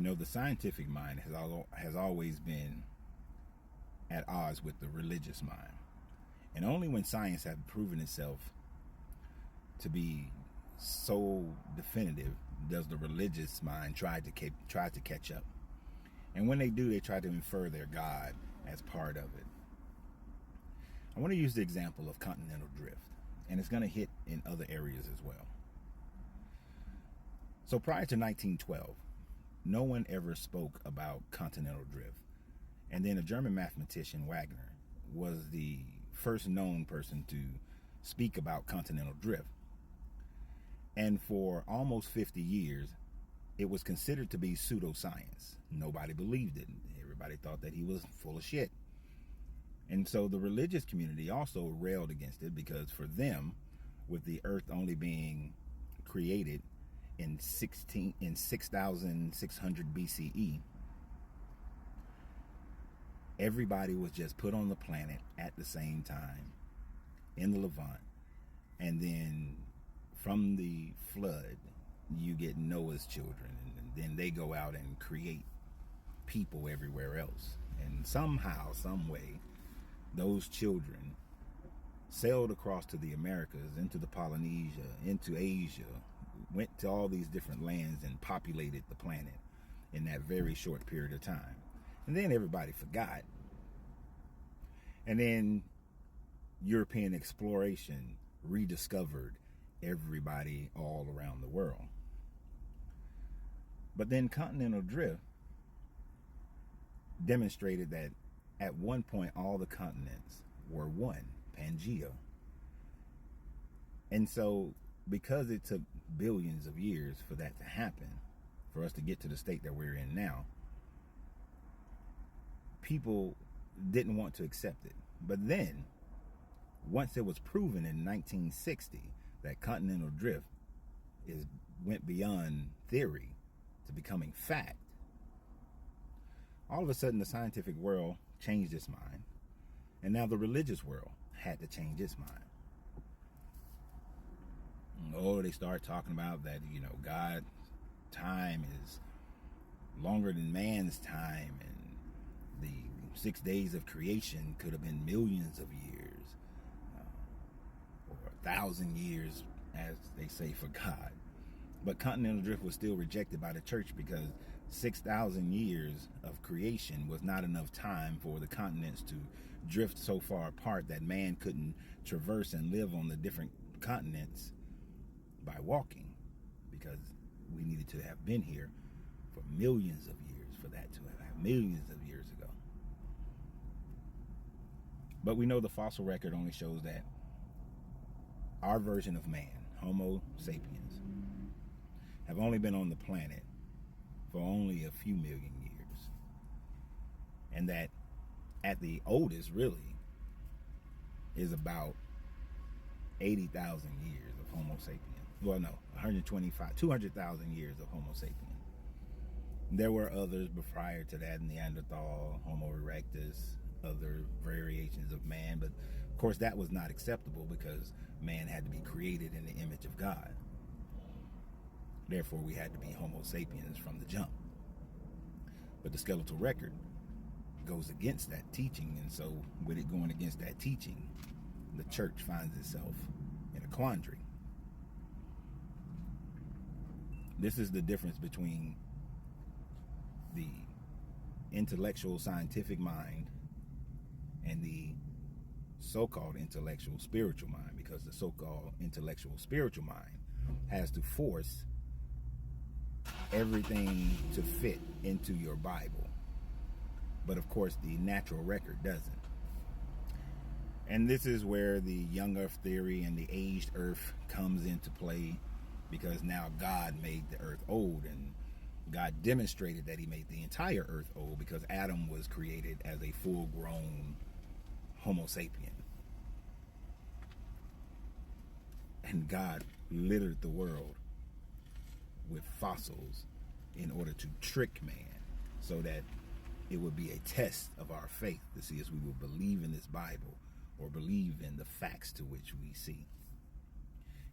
The scientific mind has always been at odds with the religious mind. And only when science has proven itself to be so definitive does the religious mind try to catch up. And when they do, they try to infer their God as part of it. I want to use the example of continental drift, and it's going to hit in other areas as well. So prior to 1912, no one ever spoke about continental drift. And then a German mathematician, Wagner, was the first known person to speak about continental drift. And for almost 50 years, it was considered to be pseudoscience. Nobody believed it. Everybody thought that he was full of shit. And so the religious community also railed against it, because for them, with the earth only being created in 6,600 BCE, everybody was just put on the planet at the same time in the Levant. And then from the flood, you get Noah's children, and then they go out and create people everywhere else. And somehow, some way, those children sailed across to the Americas, into the Polynesia, into Asia, went to all these different lands and populated the planet in that very short period of time. And then everybody forgot. And then European exploration rediscovered everybody all around the world. But then continental drift demonstrated that at one point all the continents were one, Pangea. And so because it took billions of years for that to happen, for us to get to the state that we're in now, people didn't want to accept it. But then, once it was proven in 1960 that continental drift went beyond theory to becoming fact, all of a sudden the scientific world changed its mind, and now the religious world had to change its mind. They start talking about that, God's time is longer than man's time, and the 6 days of creation could have been millions of years, or 1,000 years, as they say, for God. But continental drift was still rejected by the church, because 6,000 years of creation was not enough time for the continents to drift so far apart that man couldn't traverse and live on the different continents by walking, because we needed to have been here for millions of years for that to have happened, millions of years ago. But we know the fossil record only shows that our version of man, Homo sapiens, have only been on the planet for only a few million years. And that at the oldest, really, is about 80,000 years of Homo sapiens. Well, no, 200,000 years of Homo sapiens. There were others prior to that, Neanderthal, Homo erectus, other variations of man. But of course, that was not acceptable, because man had to be created in the image of God. Therefore, we had to be Homo sapiens from the jump. But the skeletal record goes against that teaching. And so with it going against that teaching, the church finds itself in a quandary. This is the difference between the intellectual scientific mind and the so-called intellectual spiritual mind, because the so-called intellectual spiritual mind has to force everything to fit into your Bible. But of course, the natural record doesn't. And this is where the young earth theory and the aged earth comes into play, because now God made the earth old, and God demonstrated that he made the entire earth old, because Adam was created as a full-grown Homo sapien. And God littered the world with fossils in order to trick man, so that it would be a test of our faith to see if we will believe in this Bible or believe in the facts to which we see.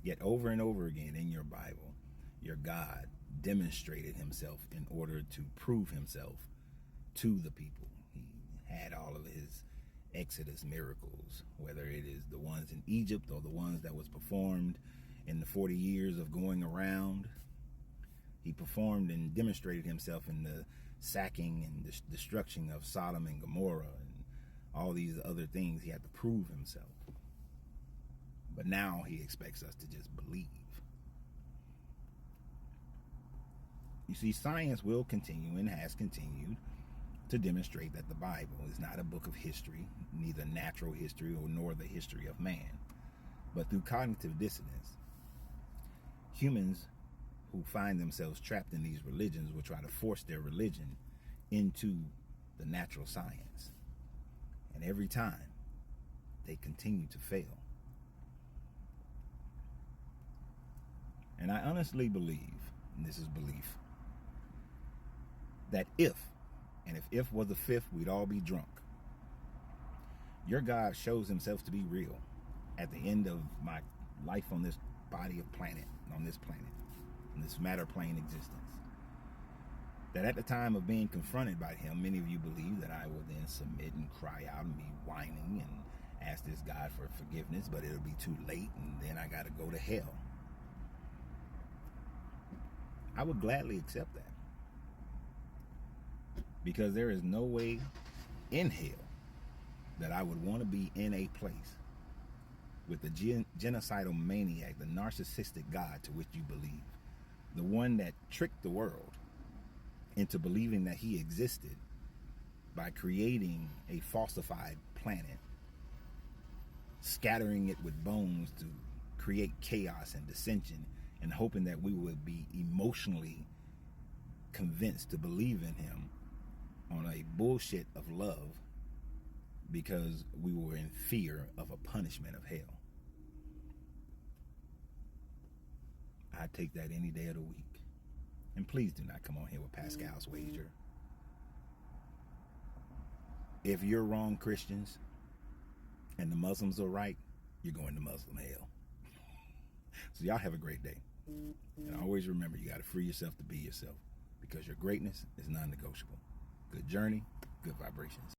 Yet over and over again in your Bible, your God demonstrated himself in order to prove himself to the people. He had all of his Exodus miracles, whether it is the ones in Egypt or the ones that was performed in the 40 years of going around. He performed and demonstrated himself in the sacking and destruction of Sodom and Gomorrah and all these other things. He had to prove himself. But now he expects us to just believe. You see, science will continue and has continued to demonstrate that the Bible is not a book of history, neither natural history nor the history of man. But through cognitive dissonance, humans who find themselves trapped in these religions will try to force their religion into the natural science. And every time, they continue to fail. And I honestly believe, and this is belief, that if was a fifth, we'd all be drunk. Your God shows himself to be real at the end of my life on this body of planet, on this matter plane existence. That at the time of being confronted by him, many of you believe that I will then submit and cry out and be whining and ask this God for forgiveness, but it'll be too late and then I got to go to hell. I would gladly accept that. Because there is no way in hell that I would want to be in a place with the genocidal maniac, the narcissistic God to which you believe, the one that tricked the world into believing that he existed by creating a falsified planet, scattering it with bones to create chaos and dissension, and hoping that we would be emotionally convinced to believe in him on a bullshit of love because we were in fear of a punishment of hell. I'd take that any day of the week. And please do not come on here with Pascal's wager. If you're wrong, Christians, and the Muslims are right, you're going to Muslim hell. So y'all have a great day. And always remember, you got to free yourself to be yourself, because your greatness is non-negotiable. Good journey, good vibrations.